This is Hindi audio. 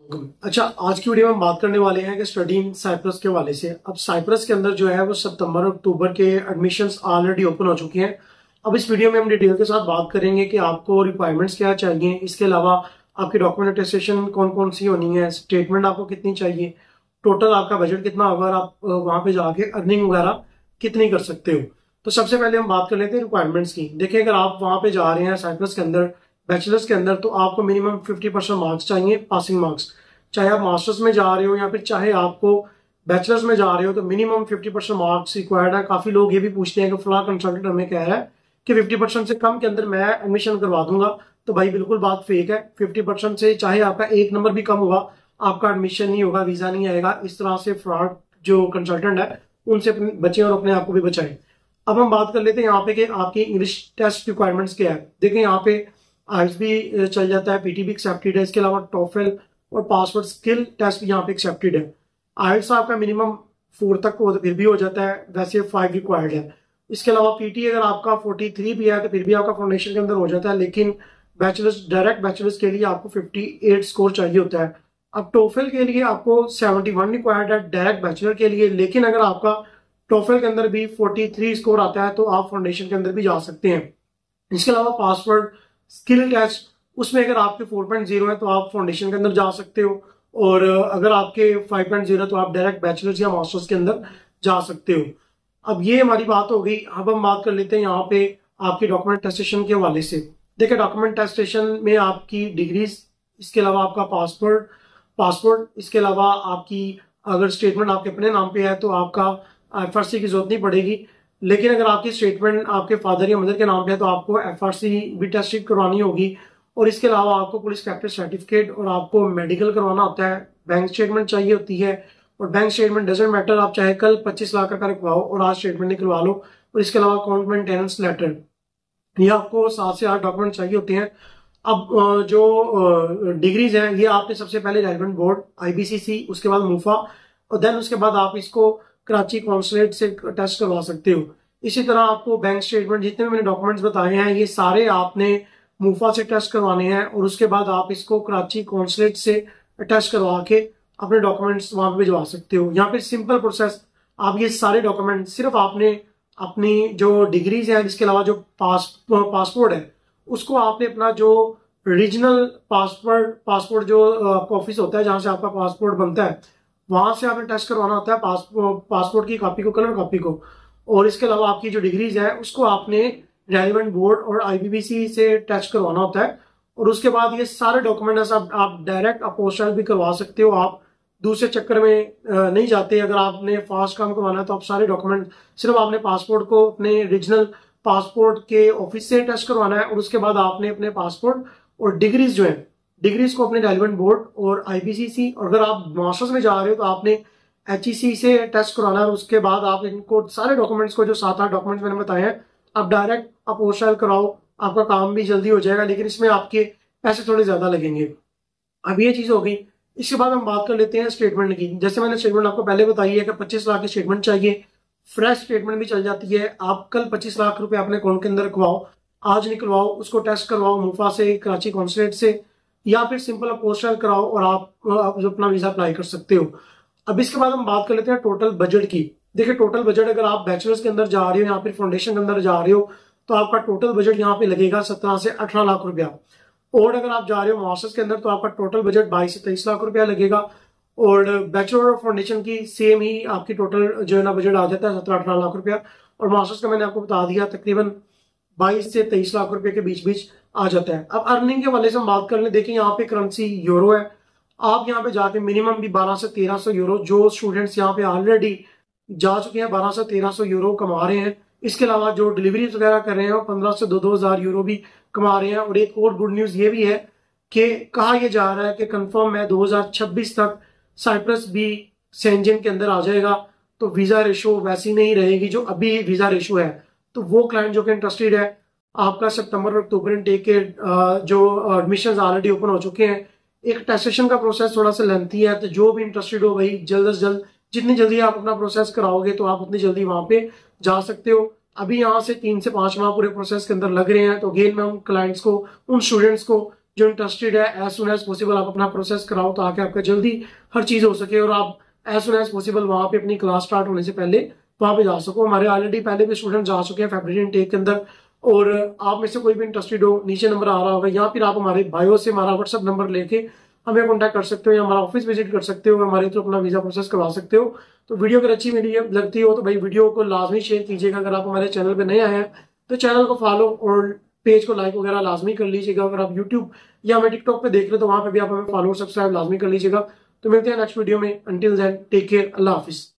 अच्छा, आज की वीडियो में हम बात करने वाले हैं कि स्टडी इन साइप्रस के हवाले से। अब साइप्रस के अंदर जो है वो सितंबर और अक्टूबर के एडमिशन्स ऑलरेडी ओपन हो चुके हैं। अब इस वीडियो में हम डिटेल के साथ बात करेंगे कि आपको रिक्वायरमेंट्स क्या चाहिए, इसके अलावा आपकी डॉक्यूमेंट अटेस्टेशन कौन कौन सी होनी है, स्टेटमेंट आपको कितनी चाहिए, टोटल आपका बजट कितना होगा और आप वहां पे जाके अर्निंग वगैरह कितनी कर सकते हो। तो सबसे पहले हम बात कर लेते हैं रिक्वायरमेंट्स की। देखिए, अगर आप वहां पे जा रहे हैं साइप्रस के अंदर बैचलर्स के अंदर, तो आपको मिनिमम 50% मार्क्स चाहिए, पासिंग मार्क्स। चाहे आप मास्टर्स में जा रहे हो या फिर चाहे आपको बैचलर्स में जा रहे हो, तो मिनिमम 50% मार्क्स रिक्वायर्ड है। काफी लोग ये भी पूछते हैं कि फला कंसल्टेंट हमें कह रहा है कि 50% से कम के अंदर मैं एडमिशन करवा दूंगा। तो भाई बिल्कुल बात फेक है। 50% से चाहे आपका एक नंबर भी कम हुआ, आपका एडमिशन नहीं होगा, वीजा नहीं आएगा। इस तरह से फ्रॉड जो कंसल्टेंट है उनसे बचें और अपने आप को भी बचाएं। अब हम बात कर लेते हैं यहाँ पे कि आपकी इंग्लिश टेस्ट रिक्वायरमेंट्स क्या है। देखिए, यहाँ पे आइल्स भी चल जाता है, पीटी भी एक्सेप्टेड है, इसके अलावा टोफेल और पासवर्ड स्किल टेस्ट यहाँ पे एक्सेप्टेड है। आइल्स आपका मिनिमम 4 तक हो तो फिर भी हो जाता है, वैसे 5 रिक्वायर्ड है। इसके अलावा पीटी अगर आपका 43 भी है तो फिर भी आपका फाउंडेशन के अंदर हो जाता है, लेकिन बैचलर्स, डायरेक्ट बैचलर्स के लिए आपको 58 स्कोर चाहिए होता है। अब टोफेल के लिए आपको 71 रिक्वायर्ड है डायरेक्ट बैचलर के लिए, लेकिन अगर आपका टोफेल के अंदर भी 43 स्कोर आता है तो आप फाउंडेशन के अंदर भी जा सकते हैं। इसके अलावा पासवर्ड स्किल टेस्ट, उसमें अगर आपके 4.0 है तो आप फाउंडेशन के अंदर जा सकते हो, और अगर आपके 5.0 है तो आप डायरेक्ट बैचलर्स या मास्टर्स के अंदर जा सकते हो। अब ये हमारी बात हो गई। अब हम बात कर लेते हैं यहाँ पे आपकी डॉक्यूमेंट टेस्टेशन के हवाले से। देखिए, डॉक्यूमेंट टेस्टेशन में आपकी डिग्रीज, इसके अलावा आपका पासपोर्ट, इसके अलावा आपकी अगर स्टेटमेंट आपके अपने नाम पे है तो आपका एफआरसी की जरूरत नहीं पड़ेगी। लेकिन अगर आपकी स्टेटमेंट आपके फादर या मदर के नाम पे है तो आपको एफआरसी भी टेस्ट करवानी होगी। और इसके अलावा आपको पुलिस कैप्चर सर्टिफिकेट और आपको मेडिकल करवाना होता है। बैंक स्टेटमेंट चाहिए होती है, और बैंक स्टेटमेंट डजेंट मैटर, आप चाहे कल 25 लाख का रखवाओ और आज स्टेटमेंट निकलवा लो। और इसके अलावा अकाउंट मेंटेनेंस लेटर, ये आपको 7 से 8 डॉक्यूमेंट चाहिए होते हैं। अब जो डिग्रीज हैं ये आपने सबसे पहले रेलिवेंट बोर्ड आईबीसीसी, उसके बाद मूफा, और देन उसके बाद आप इसको कराची कॉन्सुलेट से टेस्ट करवा सकते हो। इसी तरह आपको बैंक स्टेटमेंट, जितने भी मैंने डॉक्यूमेंट्स बताए हैं ये सारे आपने मूफा से टेस्ट करवाने हैं, और उसके बाद आप इसको कराची कॉन्सुलेट से टेस्ट करवा के अपने डॉक्यूमेंट्स वहां पे भिजवा सकते हो। यहाँ पे सिंपल प्रोसेस, आप ये सारे डॉक्यूमेंट सिर्फ आपने अपनी जो डिग्रीज हैं, इसके अलावा जो पासपोर्ट है, उसको आपने अपना जो रीजनल पासपोर्ट जो ऑफिस होता है जहां से आपका पासपोर्ट बनता है, वहां से आपने टेस्ट करवाना होता है पासपोर्ट की कॉपी को, कलर कॉपी को। और इसके अलावा आपकी जो डिग्रीज है उसको आपने रेलिवेंट बोर्ड और आईबीबीसी से टेस्ट करवाना होता है। और उसके बाद ये सारे डॉक्यूमेंट्स आप डायरेक्ट अपोस्टल भी करवा सकते हो। आप दूसरे चक्कर में नहीं जाते। अगर आपने फास्ट काम करवाना है तो आप सारे डॉक्यूमेंट, सिर्फ आपने पासपोर्ट को अपने रीजनल पासपोर्ट के ऑफिस से टेस्ट करवाना है, और उसके बाद आपने अपने पासपोर्ट और डिग्रीज जो है, डिग्रीज को अपने रेलिवेंट बोर्ड और आईबीसीसी, और अगर आप मास्टर्स में जा रहे हो तो आपने एचईसी से टेस्ट करवाना है। उसके बाद आप इनको सारे डॉक्यूमेंट्स को, जो 7-8 डॉक्यूमेंट्स मैंने बताए हैं, आप डायरेक्ट अपोस्टल कराओ, आपका काम भी जल्दी हो जाएगा, लेकिन इसमें आपके पैसे थोड़े ज्यादा लगेंगे। अब ये चीज हो गई। इसके बाद हम बात कर लेते हैं स्टेटमेंट की। जैसे मैंने स्टेटमेंट आपको पहले बताई है कि 25 लाख की स्टेटमेंट चाहिए। फ्रेश स्टेटमेंट भी चल जाती है। आप कल 25 लाख रुपए अपने अकाउंट के अंदर रखवाओ, आज निकलवाओ, उसको टेस्ट करवाओ मूफा से, कराची कॉन्सुलेट से, या फिर सिंपल अपोस्टल कराओ और आप अपना वीजा अप्लाई कर सकते हो। अब इसके बाद हम बात कर लेते हैं टोटल बजट की। देखिए, टोटल बजट अगर आप बैचलर्स के अंदर जा रहे हो या फिर फाउंडेशन के अंदर जा रहे हो तो आपका टोटल बजट यहाँ पे लगेगा 17 से 18 लाख रुपया। और अगर आप जा रहे हो मास्टर्स के अंदर तो आपका टोटल बजट 22 से 23 लाख रुपया लगेगा। और बैचलर और फाउंडेशन की सेम ही आपकी टोटल जो है ना बजट आ जाता है 17-18 लाख रुपया। और मास्टर्स का मैंने आपको बता दिया तकरीबन 22 से 23 लाख रुपए के बीच बीच आ जाता है। अब अर्निंग के वाले से हम बात कर लें। देखिए, यहाँ पे करेंसी यूरो है। आप यहाँ पे जाके मिनिमम भी 12 से 1300 यूरो, जो स्टूडेंट्स यहाँ पे ऑलरेडी जा चुके हैं 12 से 1300 यूरो कमा रहे हैं। इसके अलावा जो डिलीवरी वगैरह कर रहे हैं वो 15 से 2-2 हजार यूरो भी कमा रहे हैं। और एक और गुड न्यूज ये भी है कि कहा यह जा रहा है कि कंफर्म है 2026 तक साइप्रस भी सेंजन के अंदर आ जाएगा। तो वीजा रेशो वैसी नहीं रहेगी जो अभी वीजा रेशो है। तो वो क्लाइंट जो कि इंटरेस्टेड है, आपका सितंबर और अक्टूबर इनटेक के जो एडमिशन ऑलरेडी ओपन हो चुके हैं। एक टेस्टेशन का प्रोसेस थोड़ा सा लेंथी है, तो जो भी इंटरेस्टेड हो भाई जल्द से जल्द, जितनी जल्दी आप अपना प्रोसेस कराओगे तो आप उतनी जल्दी वहां पे जा सकते हो। अभी यहाँ से 3 से 5 माह पूरे प्रोसेस के अंदर लग रहे हैं। तो अगेन मैं उन क्लाइंट्स को, उन स्टूडेंट्स को जो इंटरेस्टेड है एज सुन एज पॉसिबल आप अपना प्रोसेस कराओ ताकि आपका जल्दी हर चीज हो सके और आप एज सुन एज पॉसिबल वहां पे अपनी क्लास स्टार्ट होने से पहले वहां पे जा सको। हमारे ऑलरेडी पहले भी स्टूडेंट जा चुके हैं फैब्रिक इनटेक के अंदर, और आप में से कोई भी इंटरेस्टेड हो नीचे नंबर आ रहा होगा, या फिर आप हमारे बायो से हमारा व्हाट्सएप नंबर लेके हमें कॉन्टैक्ट कर सकते हो या हमारा ऑफिस विजिट कर सकते हो, हमारे थ्रू अपना वीजा प्रोसेस करवा सकते हो। तो वीडियो अगर अच्छी मिली है लगती हो तो भाई वीडियो को लाजमी शेयर कीजिएगा। अगर आप हमारे चैनल पे नए आए हैं तो चैनल को फॉलो और पेज को लाइक वगैरह लाजमी कर लीजिएगा। अगर आप यूट्यूब या हमें टिकटॉक पे देख रहे हो तो वहां पे भी आप हमें फॉलो और सब्सक्राइब लाजमी कर लीजिएगा। तो मिलते हैं नेक्स्ट वीडियो में। अंटिल देन टेक केयर, अल्लाह हाफिज।